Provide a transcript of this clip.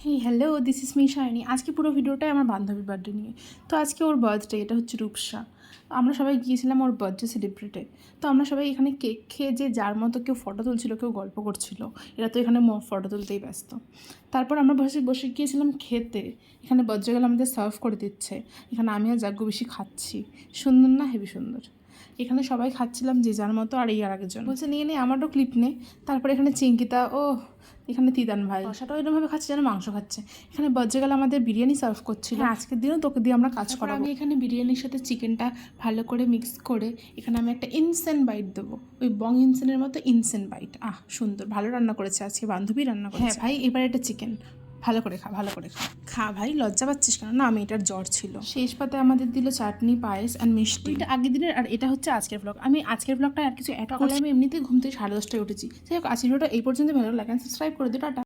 Hey hello, this is me Shiny. আজকে পুরো ভিডিওটাই আমার বান্ধবীর বার্থডে নিয়ে। তো আজকে ওর বার্থডে, এটা হচ্ছে রূপসা। আমরা সবাই গিয়েছিলাম ওর বার্থডে সেলিব্রেটে। তো আমরা সবাই এখানে কেক খেয়ে যে যার মতো কেউ ফটো তুলছিল, কেউ গল্প করছিল। এরা তো এখানে ফটো তুলতেই ব্যস্ত। তারপর আমরা বসে বসে গিয়েছিলাম খেতে। এখানে বজ্রগাল আমাদের সার্ভ করে দিচ্ছে। এখানে আমি আর যাজ্ঞ বেশি খাচ্ছি। সুন্দর না? হেবি সুন্দর। এখানে সবাই খাচ্ছিলাম যে যার মতো, আর এই আর একজন বলছে নিয়ে নে, আমারও ক্লিপ নে। তারপরে এখানে চিঙ্কিতা, ও এখানে তিতান ভাই রসাটাও এরকমভাবে খাচ্ছে যেন মাংস খাচ্ছে। এখানে বজ্রগাল আমাদের বিরিয়ানি সার্ভ করছিল। আজকের দিনও তোকে দিয়ে আমরা কাজ করাবো। আমি এখানে বিরিয়ানির সাথে চিকেনটা ভালো করে মিক্স করে এখানে আমি একটা ইনসেন বাইট দেবো, ওই বং ইনসেনের মতো ইনসেন বাইট। সুন্দর, ভালো রান্না করেছে আজকে, বান্ধবী রান্না করেছে। হ্যাঁ ভাই, এবার এটা চিকেন ভালো করে খা, ভালো করে খা। খা ভাই, লজ্জা পাচ্ছিস কেন? না, আমি এটার জ্বর ছিল। শেষ পাতে আমাদের দিল চাটনি, পায়েস আর মিষ্টি। এটা আগের দিনের, আর এটা হচ্ছে আজকের ব্লগ। আমি আজকের ব্লগটা আর কিছু অ্যাড করলে, আমি এমনিতেই ঘুম থেকে 10:30টায় উঠেছি। যাই হোক, আজকের ভিডিওটা এই পর্যন্ত। ভালো লাগে সাবস্ক্রাইব করে দিও। টাটা।